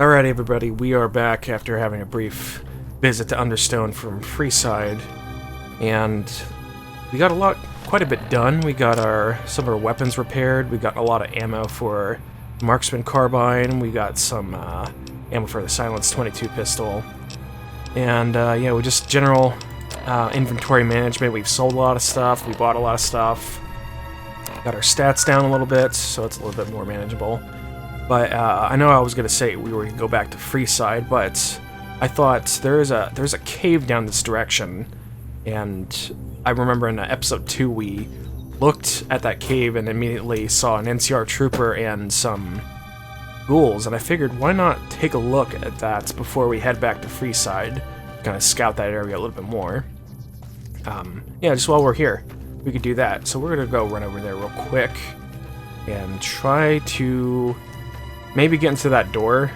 Alright everybody, we are back after having a brief visit to Understone from Freeside, and we got quite a bit done. We got some of our weapons repaired, we got a lot of ammo for Marksman Carbine, we got some ammo for the Silence 22 pistol, and yeah, we just general inventory management. We've sold a lot of stuff, we bought a lot of stuff, got our stats down a little bit, so it's a little bit more manageable. But I know I was gonna say we were gonna go back to Freeside, but I thought there's a cave down this direction, and I remember in episode 2 we looked at that cave and immediately saw an NCR trooper and some ghouls, and I figured why not take a look at that before we head back to Freeside, kind of scout that area a little bit more. Yeah, just while we're here, we could do that. So we're gonna go run over there real quick and try to maybe get into that door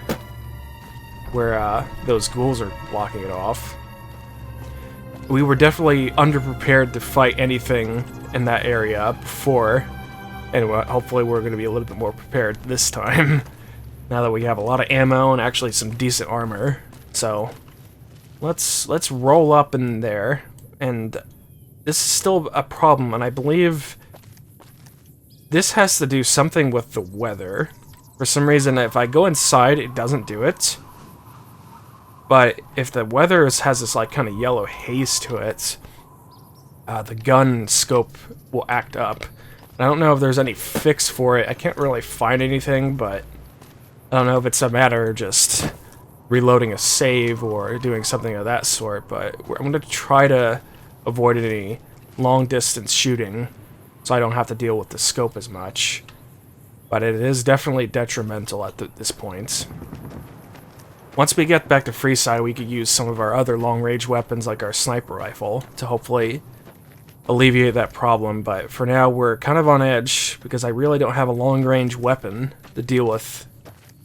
where those ghouls are blocking it off. We were definitely underprepared to fight anything in that area before, and hopefully we're going to be a little bit more prepared this time, now that we have a lot of ammo and actually some decent armor. So let's roll up in there, and this is still a problem, and I believe this has to do something with the weather. For some reason, if I go inside, it doesn't do it. But if the weather has this like kind of yellow haze to it, the gun scope will act up. And I don't know if there's any fix for it. I can't really find anything, but I don't know if it's a matter of just reloading a save or doing something of that sort. But I'm going to try to avoid any long-distance shooting, so I don't have to deal with the scope as much. But it is definitely detrimental at this point. Once we get back to Freeside, we could use some of our other long-range weapons, like our sniper rifle, to hopefully alleviate that problem. But for now, we're kind of on edge, because I really don't have a long-range weapon to deal with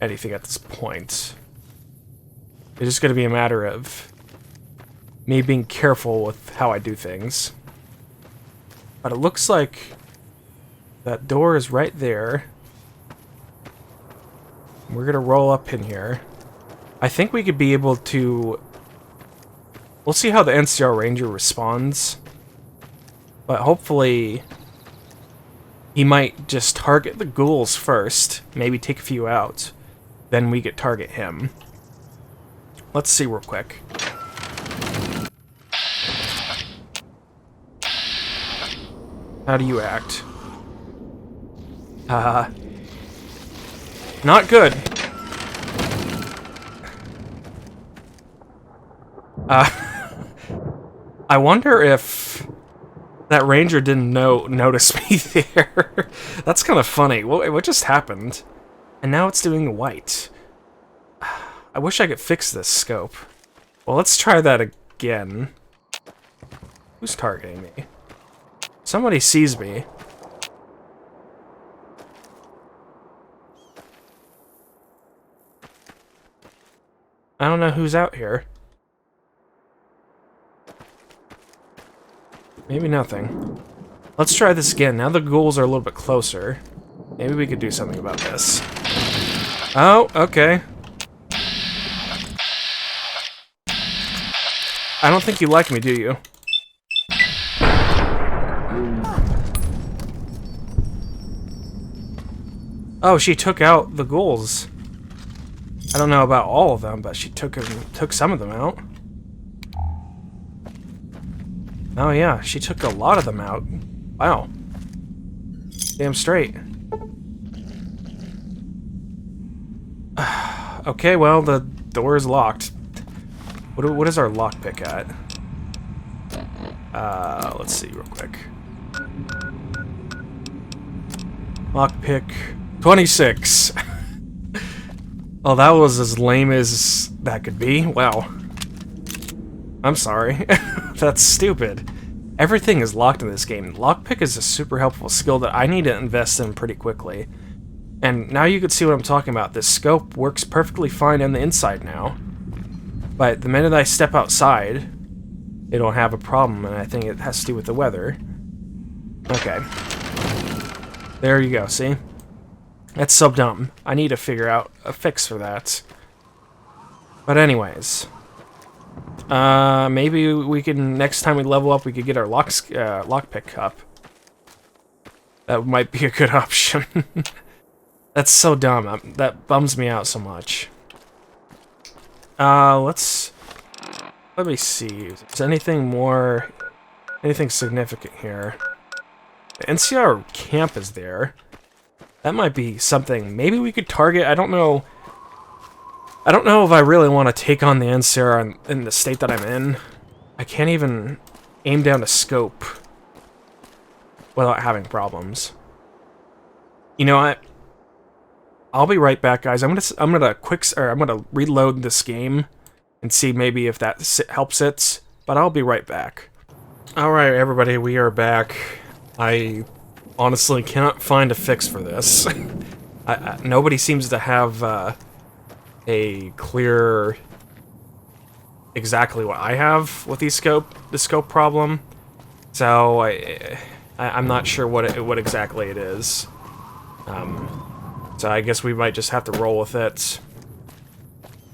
anything at this point. It's just going to be a matter of me being careful with how I do things. But it looks like that door is right there. We're gonna roll up in here. I think we could be able to... We'll see how the NCR Ranger responds. But hopefully he might just target the ghouls first. Maybe take a few out. Then we could target him. Let's see real quick. How do you act? Not good. I wonder if that ranger didn't notice me there. That's kind of funny. What just happened? And now it's doing white. I wish I could fix this scope. Well, let's try that again. Who's targeting me? Somebody sees me. I don't know who's out here. Maybe nothing. Let's try this again. Now the ghouls are a little bit closer. Maybe we could do something about this. Oh, okay. I don't think you like me, do you? Oh, she took out the ghouls. I don't know about all of them, but she took some of them out. Oh yeah, she took a lot of them out. Wow. Damn straight. Okay, well, the door is locked. What is our lockpick at? Let's see real quick. Lockpick 26. Oh, that was as lame as that could be. Wow. I'm sorry. That's stupid. Everything is locked in this game. Lockpick is a super helpful skill that I need to invest in pretty quickly. And now you can see what I'm talking about. This scope works perfectly fine on the inside now. But the minute I step outside, it'll have a problem, and I think it has to do with the weather. Okay. There you go, see? That's so dumb. I need to figure out a fix for that. But anyways, maybe we can, next time we level up, we could get our lockpick up. That might be a good option. That's so dumb. That bums me out so much. Let me see. Is there anything significant here? The NCR camp is there. That might be something. Maybe we could target. I don't know. I don't know if I really want to take on the NCR in the state that I'm in. I can't even aim down a scope without having problems. You know what? I'll be right back, guys. I'm gonna reload this game and see maybe if that helps it. But I'll be right back. All right, everybody, we are back. I honestly cannot find a fix for this. Nobody seems to have a clear exactly what I have with the scope problem. So I'm not sure what exactly it is. So I guess we might just have to roll with it.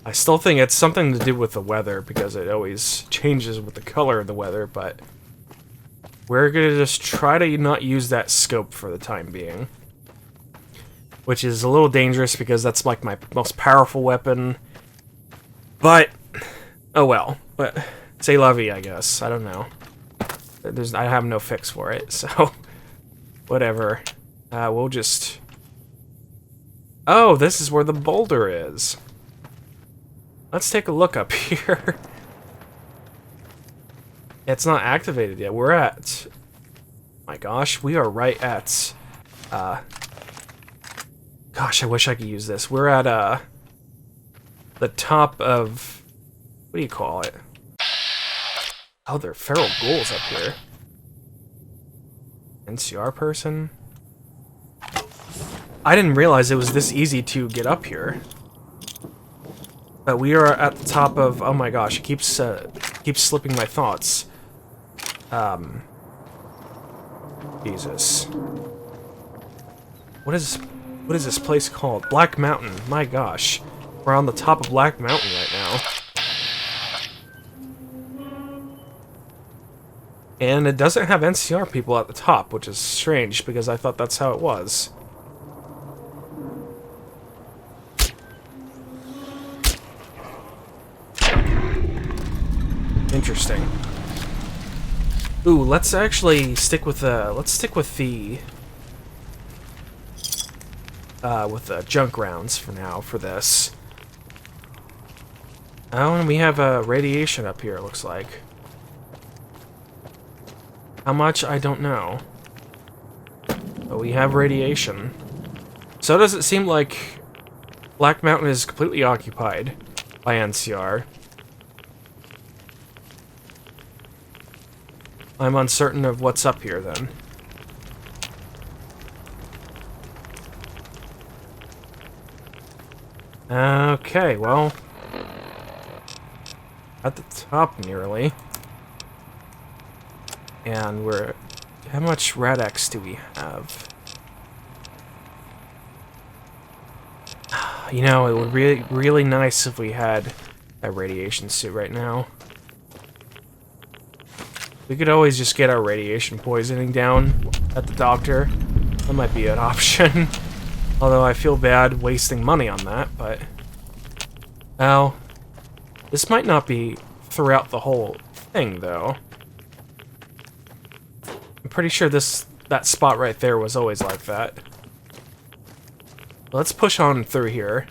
I still think it's something to do with the weather, because it always changes with the color of the weather, but we're gonna just try to not use that scope for the time being. Which is a little dangerous, because that's like my most powerful weapon. But, oh well. But, c'est la vie, I guess. I don't know. I have no fix for it, so whatever. We'll just... Oh, this is where the boulder is. Let's take a look up here. It's not activated yet. We're at... My gosh, we are right at... Gosh, I wish I could use this. We're at, the top of... What do you call it? Oh, there are feral ghouls up here. NCR person? I didn't realize it was this easy to get up here. But we are at the top of... Oh my gosh, it keeps slipping my thoughts. Jesus. What is this place called? Black Mountain. My gosh. We're on the top of Black Mountain right now. And it doesn't have NCR people at the top, which is strange, because I thought that's how it was. Interesting. Ooh, let's actually stick with the... Let's stick with the junk rounds for now, for this. Oh, and we have radiation up here, it looks like. How much? I don't know. But we have radiation. So does it seem like Black Mountain is completely occupied by NCR. I'm uncertain of what's up here, then. Okay, well... At the top, nearly. And we're... How much Rad-X do we have? You know, it would be really nice if we had a radiation suit right now. We could always just get our radiation poisoning down at the doctor. That might be an option. Although I feel bad wasting money on that, but... Well, this might not be throughout the whole thing, though. I'm pretty sure that spot right there was always like that. Let's push on through here.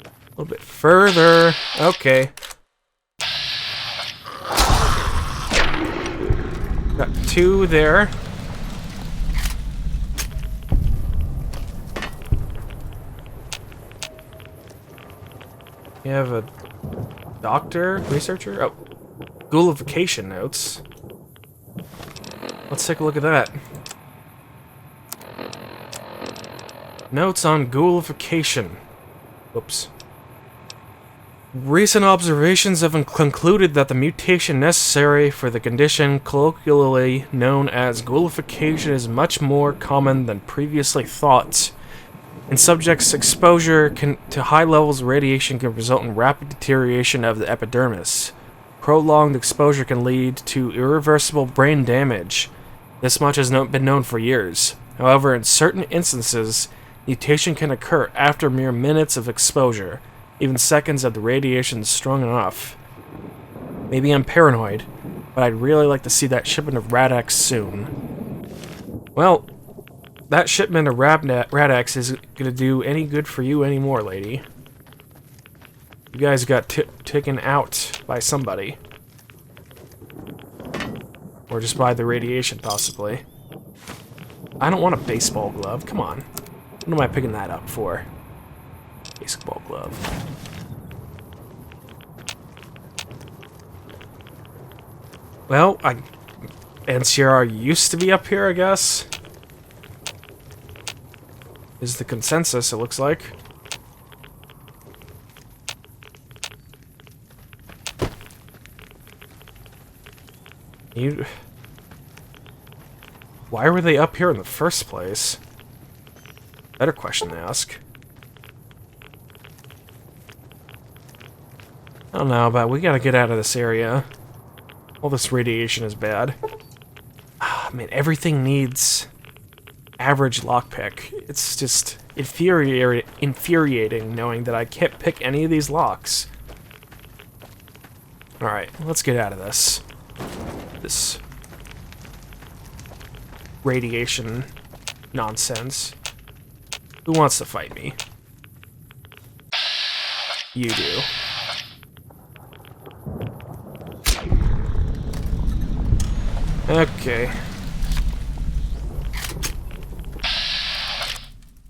A little bit further. Okay. Got two there. You have a doctor, researcher? Oh, ghoulification notes. Let's take a look at that. Notes on ghoulification. Whoops. Recent observations have concluded that the mutation necessary for the condition colloquially known as ghoulification is much more common than previously thought. In subjects, exposure to high levels of radiation can result in rapid deterioration of the epidermis. Prolonged exposure can lead to irreversible brain damage. This much has been known for years. However, in certain instances, mutation can occur after mere minutes of exposure, even seconds if the radiation is strong enough. Maybe I'm paranoid, but I'd really like to see that shipment of Rad-X soon. Well, that shipment of Rad-X isn't going to do any good for you anymore, lady. You guys got taken out by somebody. Or just by the radiation, possibly. I don't want a baseball glove. Come on. What am I picking that up for? Baseball glove. Well, NCR used to be up here, I guess. Is the consensus, it looks like. Why were they up here in the first place? Better question to ask. I don't know, but we gotta get out of this area. All this radiation is bad. Ah, man, everything needs average lockpick. It's just infuriating knowing that I can't pick any of these locks. Alright, let's get out of this. This radiation nonsense. Who wants to fight me? You do. Okay.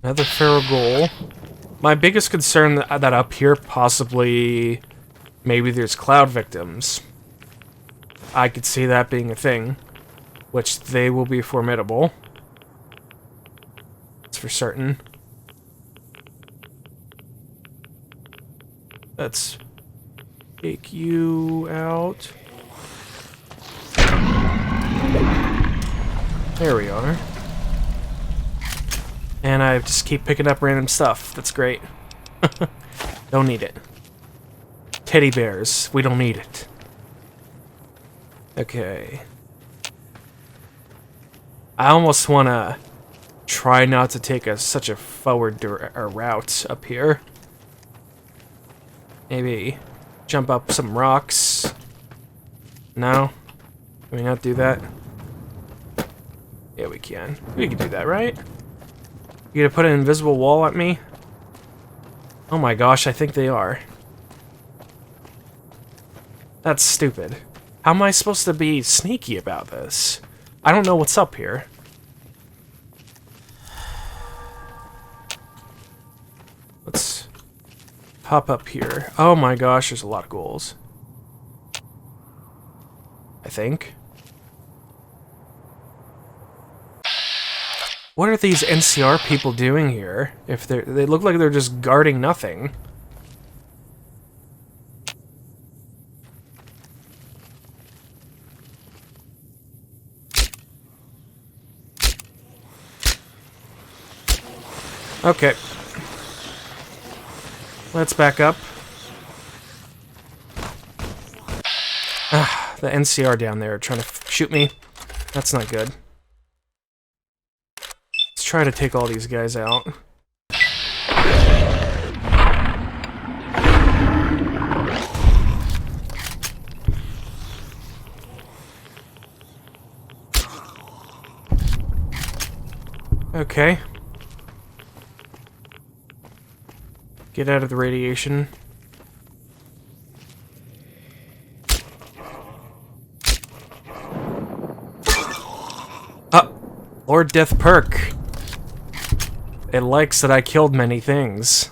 Another feral goal. My biggest concern that up here possibly maybe there's cloud victims. I could see that being a thing, which they will be formidable. That's for certain. Let's take you out. There we are. And I just keep picking up random stuff. That's great. Don't need it. Teddy bears. We don't need it. Okay. I almost want to try not to take such a forward route up here. Maybe jump up some rocks. No? Can we not do that? Yeah, we can. We can do that, right? You gonna put an invisible wall at me? Oh my gosh, I think they are. That's stupid. How am I supposed to be sneaky about this? I don't know what's up here. Let's hop up here. Oh my gosh, there's a lot of ghouls. I think. What are these NCR people doing here? If they look like they're just guarding nothing. Okay. Let's back up. Ah, the NCR down there trying to shoot me. That's not good. Let's try to take all these guys out. Okay. Get out of the radiation. Lord Death Perk. It likes that I killed many things.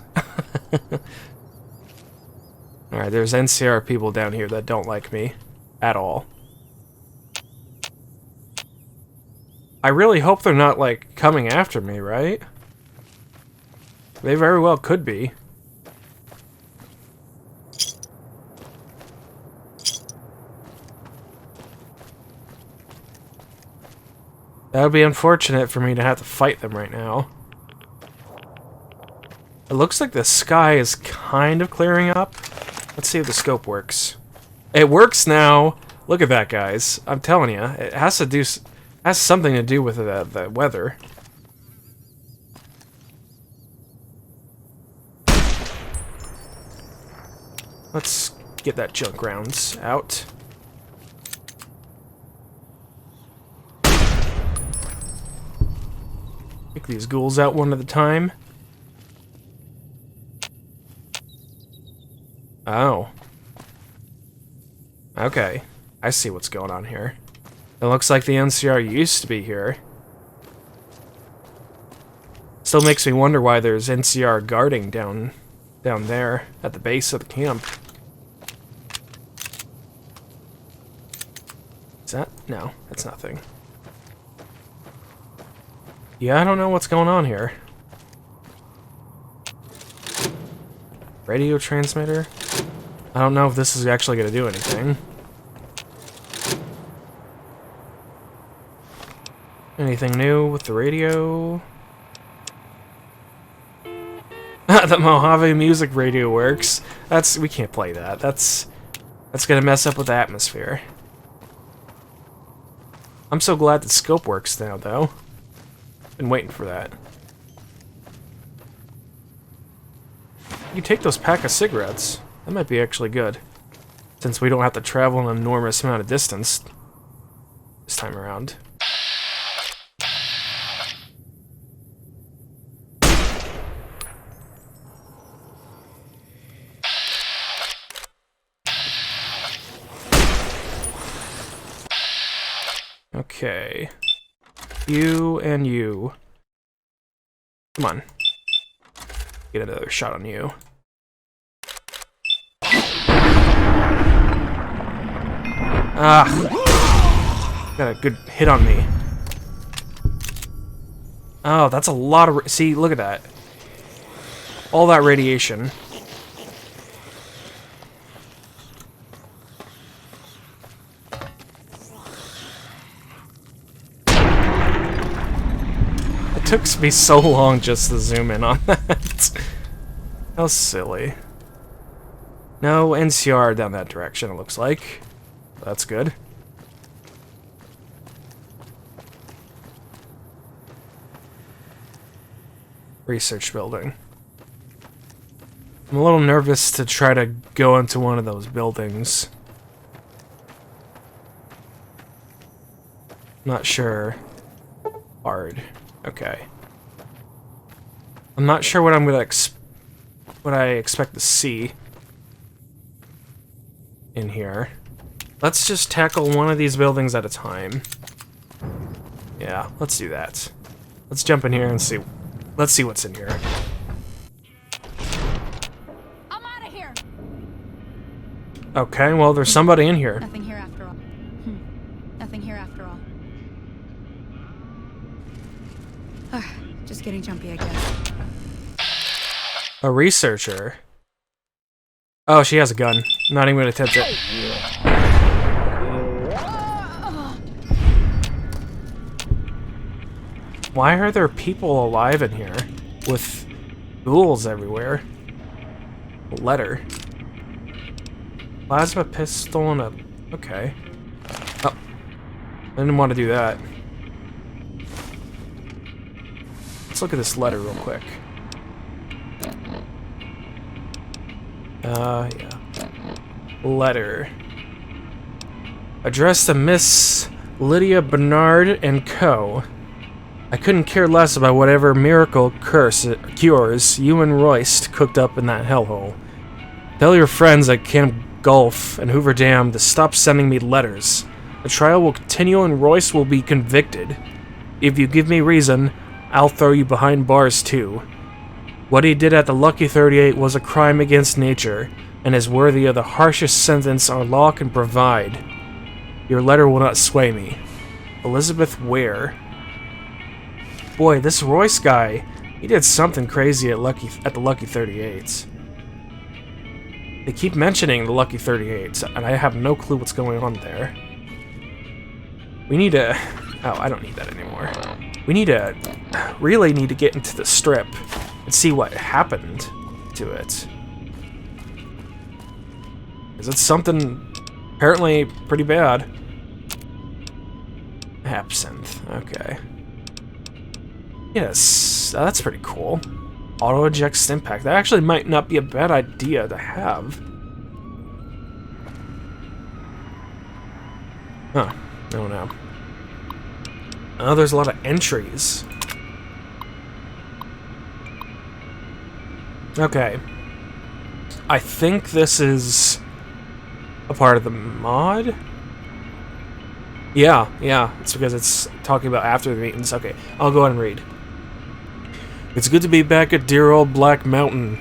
Alright, there's NCR people down here that don't like me at all. I really hope they're not, like, coming after me, right? They very well could be. That would be unfortunate for me to have to fight them right now. It looks like the sky is kind of clearing up. Let's see if the scope works. It works now. Look at that, guys. I'm telling you, it has something to do with the weather. Let's get that junk rounds out. Pick these ghouls out one at a time. Oh. Okay. I see what's going on here. It looks like the NCR used to be here. Still makes me wonder why there's NCR guarding down there at the base of the camp. Is that? No, that's nothing. Yeah, I don't know what's going on here. Radio transmitter? I don't know if this is actually going to do anything. Anything new with the radio? The Mojave music radio works. We can't play that. That's gonna mess up with the atmosphere. I'm so glad that scope works now, though. Been waiting for that. You take those pack of cigarettes. That might be actually good, since we don't have to travel an enormous amount of distance this time around. Okay. You and you. Come on. Get another shot on you. Ah! Got a good hit on me. Oh, that's a lot of... See, look at that. All that radiation. It took me so long just to zoom in on that. How silly. No NCR down that direction, it looks like. That's good. Research building. I'm a little nervous to try to go into one of those buildings. Not sure. Hard. Okay. I'm not sure what I'm gonna what I expect to see in here. Let's just tackle one of these buildings at a time. Yeah, let's do that. Let's jump in here and see. Let's see what's in here. I'm out of here. Okay, well, there's somebody in here. Nothing here after all. Nothing here after all. Just getting jumpy, I guess. A researcher. Oh, she has a gun. Not even gonna attempt it. Why are there people alive in here with ghouls everywhere? A letter. Plasma pistol and a... Okay. Oh. I didn't want to do that. Let's look at this letter real quick. Yeah. Letter. Addressed to Miss Lydia Bernard and Co. I couldn't care less about whatever miracle cures you and Royst cooked up in that hellhole. Tell your friends at Camp Gulf and Hoover Dam to stop sending me letters. The trial will continue and Royst will be convicted. If you give me reason, I'll throw you behind bars too. What he did at the Lucky 38 was a crime against nature, and is worthy of the harshest sentence our law can provide. Your letter will not sway me. Elizabeth Ware. Boy, this Royce guy, he did something crazy at the Lucky 38s. They keep mentioning the Lucky 38s, and I have no clue what's going on there. We need to... Oh, I don't need that anymore. We need to... really need to get into the strip and see what happened to it. Is it something apparently pretty bad? Absinthe. Okay. Yes, that's pretty cool. Auto eject stim pack. That actually might not be a bad idea to have. Huh. Oh no. Oh, there's a lot of entries. Okay. I think this is a part of the mod? Yeah, it's because it's talking about after the mutants. Okay, I'll go ahead and read. It's good to be back at dear old Black Mountain.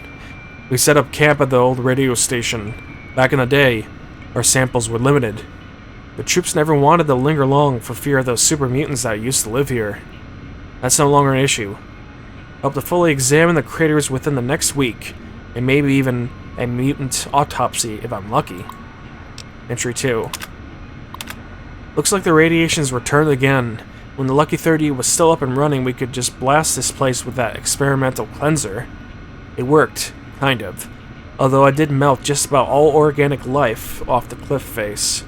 We set up camp at the old radio station. Back in the day, our samples were limited. The troops never wanted to linger long for fear of those super mutants that used to live here. That's no longer an issue. Hope to fully examine the craters within the next week, and maybe even a mutant autopsy if I'm lucky. Entry 2. Looks like the radiation's returned again. When the Lucky 30 was still up and running, we could just blast this place with that experimental cleanser. It worked, kind of. Although I did melt just about all organic life off the cliff face.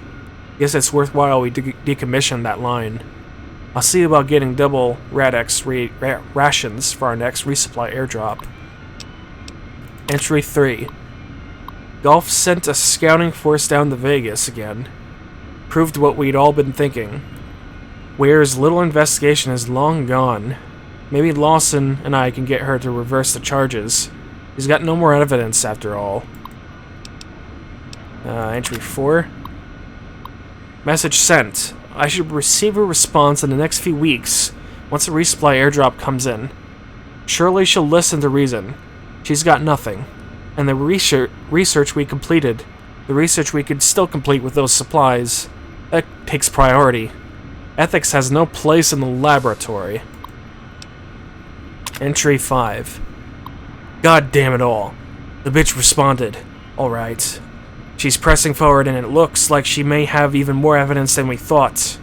Guess it's worthwhile we decommission that line. I'll see about getting double Rad-X rations for our next resupply airdrop. Entry 3. Golf sent a scouting force down to Vegas again. Proved what we'd all been thinking. Ware's little investigation is long gone. Maybe Lawson and I can get her to reverse the charges. He's got no more evidence after all. Entry 4. Message sent. I should receive a response in the next few weeks, once the resupply airdrop comes in. Surely she'll listen to reason. She's got nothing. And the research we completed, the research we could still complete with those supplies, that takes priority. Ethics has no place in the laboratory. Entry 5. God damn it all. The bitch responded. Alright. She's pressing forward and it looks like she may have even more evidence than we thought.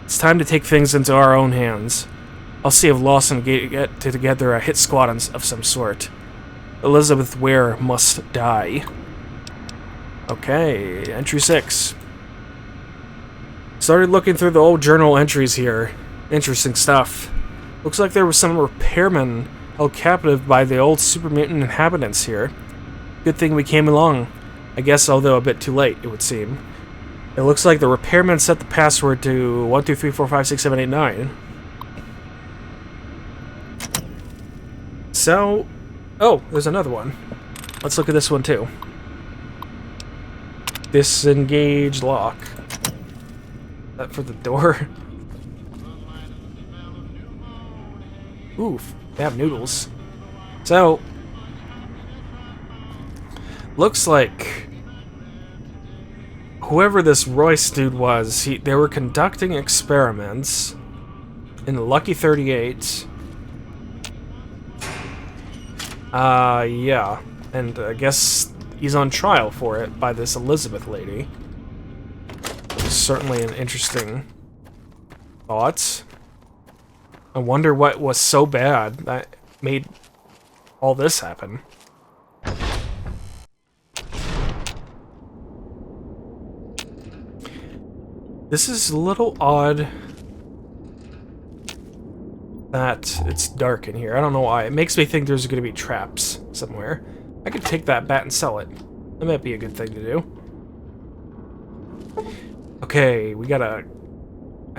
It's time to take things into our own hands. I'll see if Lawson can get together a hit squad of some sort. Elizabeth Ware must die. Okay, entry 6. Started looking through the old journal entries here. Interesting stuff. Looks like there were some repairmen held captive by the old super mutant inhabitants here. Good thing we came along. I guess, although a bit too late, it would seem. It looks like the repairman set the password to 123456789. So, oh, there's another one. Let's look at this one too. Disengage lock. Is that for the door? Oof, they have noodles. So, looks like whoever this Royce dude was, they were conducting experiments in the Lucky 38. Yeah, and I guess he's on trial for it by this Elizabeth lady. Certainly an interesting thought. I wonder what was so bad that made all this happen. This is a little odd that it's dark in here. I don't know why. It makes me think there's going to be traps somewhere. I could take that bat and sell it. That might be a good thing to do. Okay, we got a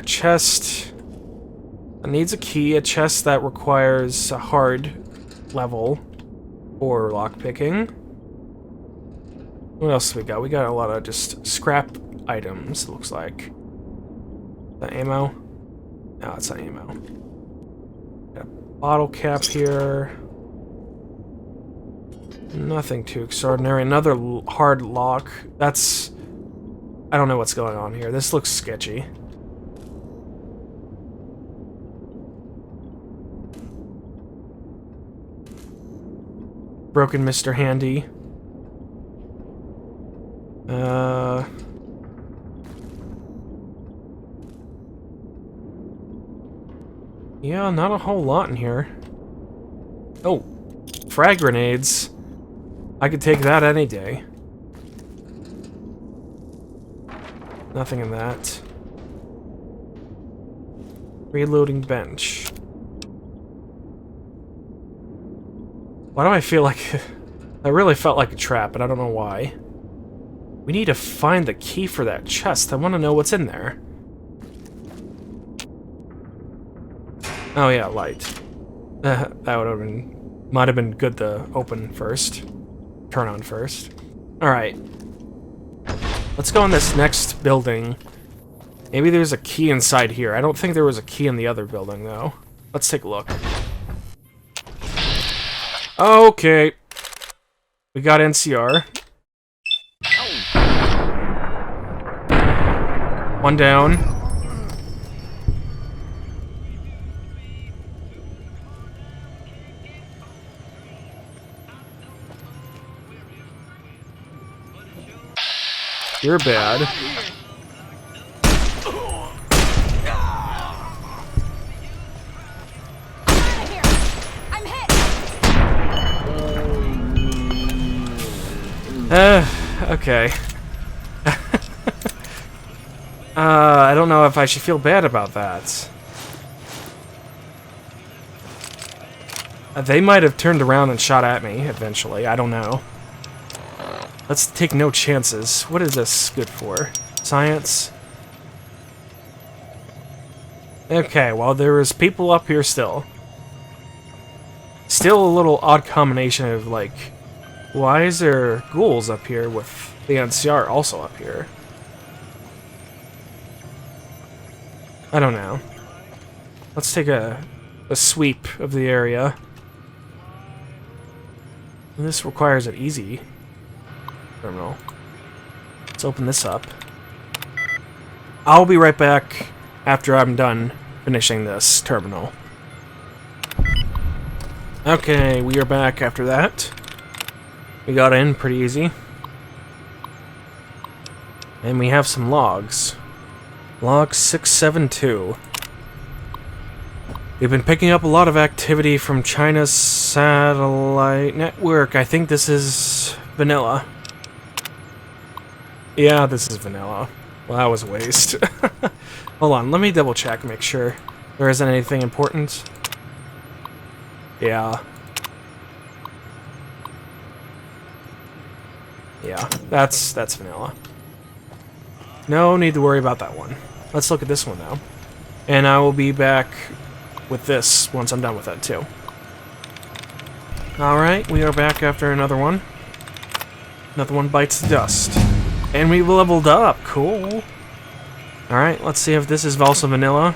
chest that needs a key, a chest that requires a hard level for lockpicking. What else do we got? We got a lot of just scrap items, it looks like. Is that ammo? No, it's not ammo. Got a bottle cap here. Nothing too extraordinary. Another hard lock. That's... I don't know what's going on here. This looks sketchy. Broken Mr. Handy. Yeah, not a whole lot in here. Oh, frag grenades. I could take that any day. Nothing in that. Reloading bench. Why do I feel like... I really felt like a trap, but I don't know why. We need to find the key for that chest. I want to know what's in there. Oh yeah, light. That would have been... Might have been good to open first. Turn on first. Alright. Let's go in this next building. Maybe there's a key inside here. I don't think there was a key in the other building, though. Let's take a look. Okay. We got NCR. One down. You're bad. Okay. I don't know if I should feel bad about that. They might have turned around and shot at me eventually. I don't know. Let's take no chances. What is this good for? Science? Okay, well, there is people up here still. Still a little odd combination of, like, why is there ghouls up here with the NCR also up here? I don't know. Let's take a sweep of the area. And this requires an easy terminal. Let's open this up. I'll be right back after I'm done finishing this terminal. Okay, we are back after that. We got in pretty easy. And we have some logs. Log 672. We've been picking up a lot of activity from China's satellite network. I think this is vanilla. Yeah, this is vanilla. Well, that was a waste. Hold on, let me double check, make sure there isn't anything important. Yeah. Yeah, that's vanilla. No need to worry about that one. Let's look at this one now. And I will be back with this once I'm done with that too. Alright, we are back after another one. Another one bites the dust. And we leveled up, cool. Alright, let's see if this is also vanilla.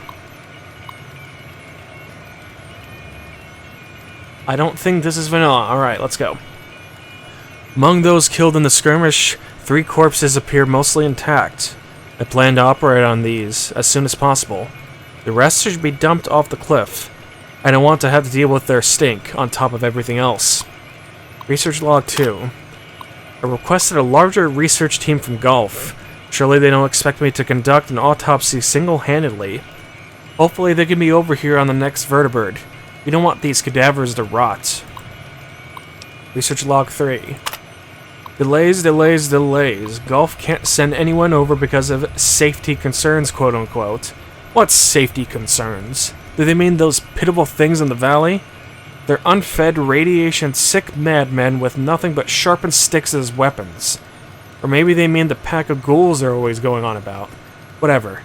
I don't think this is vanilla. Alright, let's go. Among those killed in the skirmish, 3 corpses appear mostly intact. I plan to operate on these as soon as possible. The rest should be dumped off the cliff. I don't want to have to deal with their stink on top of everything else. Research log 2. I requested a larger research team from Gulf. Surely they don't expect me to conduct an autopsy single-handedly. Hopefully they can be over here on the next vertebrate. We don't want these cadavers to rot. Research log 3. Delays, delays, delays. Gulf can't send anyone over because of safety concerns, quote-unquote. What safety concerns? Do they mean those pitiful things in the valley? They're unfed, radiation-sick madmen with nothing but sharpened sticks as weapons. Or maybe they mean the pack of ghouls they're always going on about. Whatever.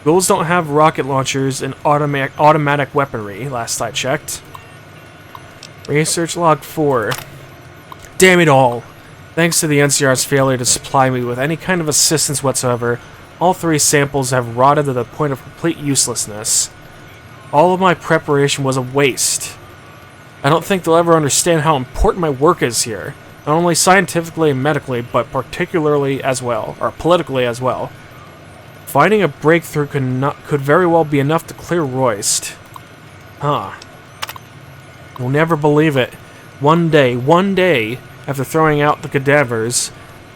Ghouls don't have rocket launchers and automatic weaponry, last I checked. Research log 4. Damn it all! Thanks to the NCR's failure to supply me with any kind of assistance whatsoever, all 3 samples have rotted to the point of complete uselessness. All of my preparation was a waste. I don't think they'll ever understand how important my work is here, not only scientifically and medically, but particularly as well, or politically as well. Finding a breakthrough could very well be enough to clear Royst. Huh. You'll never believe it. One day, after throwing out the cadavers,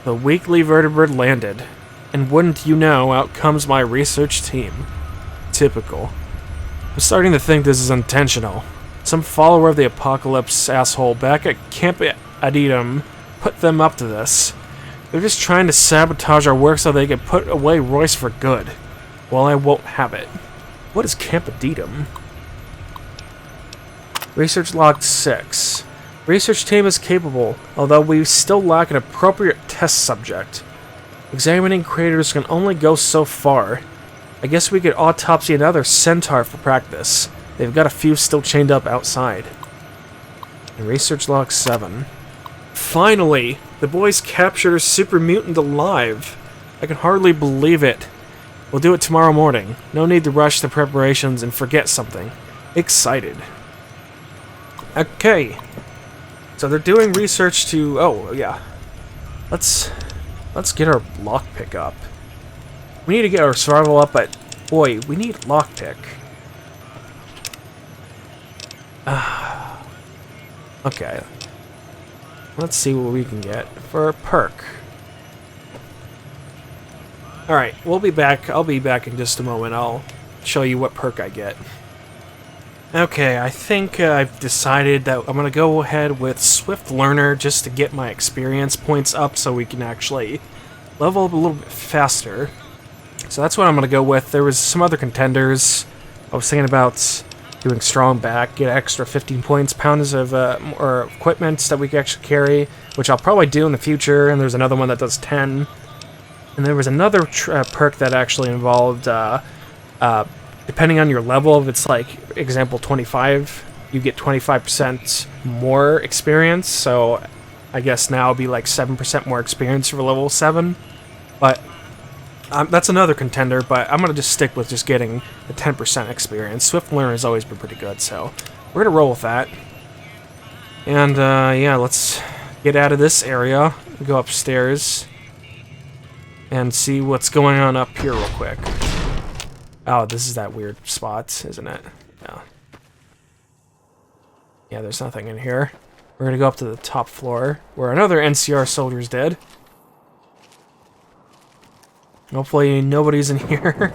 the weakly vertebrate landed. And wouldn't you know, out comes my research team. Typical. I'm starting to think this is intentional. Some follower of the apocalypse asshole back at Camp Adidum put them up to this. They're just trying to sabotage our work so they can put away Royce for good. Well, I won't have it. What is Camp Adidum? Research log 6. Research team is capable, although we still lack an appropriate test subject. Examining craters can only go so far. I guess we could autopsy another centaur for practice. They've got a few still chained up outside. And research log 7. Finally! The boys captured a super mutant alive! I can hardly believe it. We'll do it tomorrow morning. No need to rush the preparations and forget something. Excited. Okay. So they're doing research to... Oh, yeah. Let's get our lockpick up. We need to get our survival up, but... Boy, we need lockpick. Okay. Let's see what we can get for a perk. Alright, we'll be back. I'll be back in just a moment. I'll show you what perk I get. Okay, I think I've decided that I'm going to go ahead with Swift Learner just to get my experience points up so we can actually level up a little bit faster. So that's what I'm going to go with. There was some other contenders. I was thinking about doing Strong Back, get extra 15 points, pounds of or equipment that we can actually carry, which I'll probably do in the future, and there's another one that does 10. And there was another perk that actually involved, depending on your level, if it's like, example 25, you get 25% more experience, so I guess now it'll be like 7% more experience for level 7. But that's another contender, but I'm going to just stick with just getting the 10% experience. Swift Learner has always been pretty good, so we're going to roll with that. And, yeah, let's get out of this area, go upstairs, and see what's going on up here real quick. Oh, this is that weird spot, isn't it? Yeah. Yeah, there's nothing in here. We're going to go up to the top floor, where another NCR soldier's dead. Hopefully nobody's in here.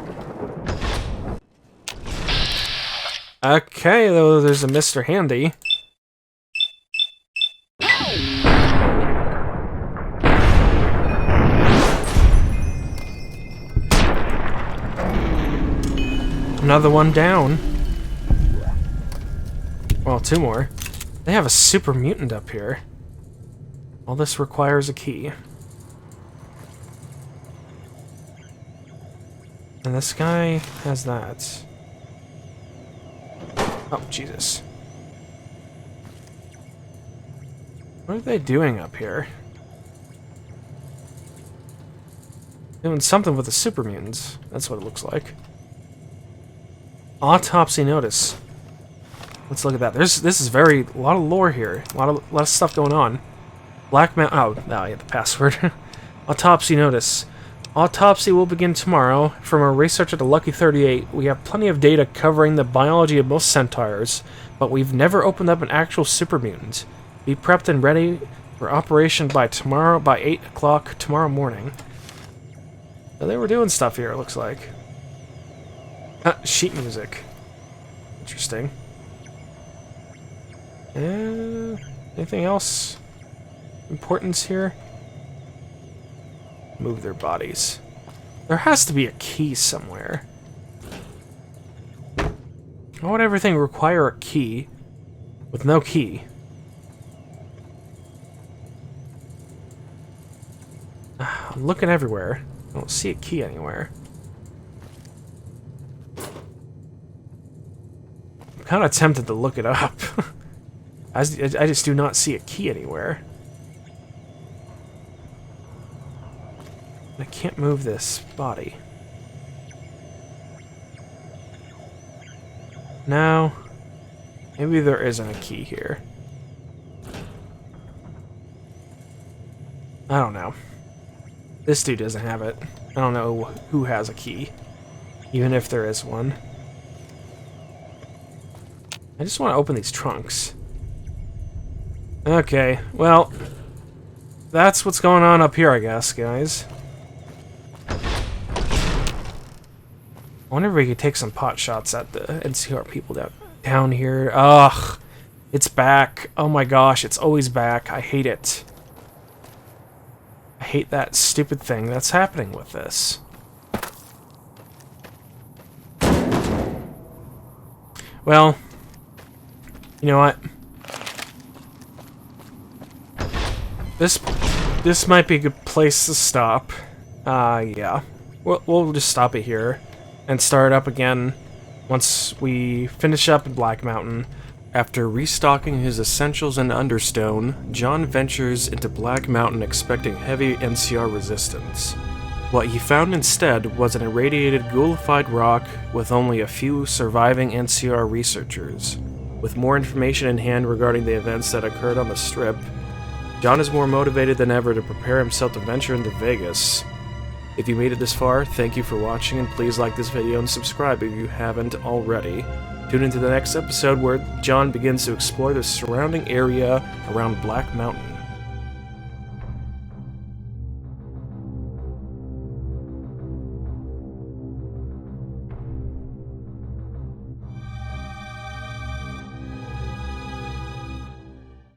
Okay, though there's a Mr. Handy. Another one down. Well, 2 more. They have a super mutant up here. All this requires a key. And this guy has that. Oh, Jesus. What are they doing up here? Doing something with the super mutants. That's what it looks like. Autopsy notice. Let's look at that. This is a lot of lore here. A lot of stuff going on. Black Mount. Oh, now I get the password. Autopsy notice. Autopsy will begin tomorrow. From our research at the Lucky 38, we have plenty of data covering the biology of most centaurs, but we've never opened up an actual super mutant. Be prepped and ready for operation by tomorrow, by 8 o'clock tomorrow morning. So they were doing stuff here, it looks like. Sheet music. Interesting. Anything else? Importance here? Move their bodies. There has to be a key somewhere. Why would everything require a key with no key? I'm looking everywhere. I don't see a key anywhere. I'm kind of tempted to look it up. I just do not see a key anywhere. I can't move this body. No. Maybe there isn't a key here. I don't know. This dude doesn't have it. I don't know who has a key. Even if there is one. I just want to open these trunks. Okay, well, that's what's going on up here, I guess, guys. I wonder if we could take some pot shots at the NCR people down down here. Ugh. It's back. Oh my gosh, it's always back. I hate it. I hate that stupid thing that's happening with this. Well, you know what? This might be a good place to stop. Yeah. We'll just stop it here and start up again once we finish up in Black Mountain. After restocking his essentials in Understone, John ventures into Black Mountain expecting heavy NCR resistance. What he found instead was an irradiated, ghoulified rock with only a few surviving NCR researchers. With more information in hand regarding the events that occurred on the Strip, John is more motivated than ever to prepare himself to venture into Vegas. If you made it this far, thank you for watching, and please like this video and subscribe if you haven't already. Tune into the next episode where John begins to explore the surrounding area around Black Mountain.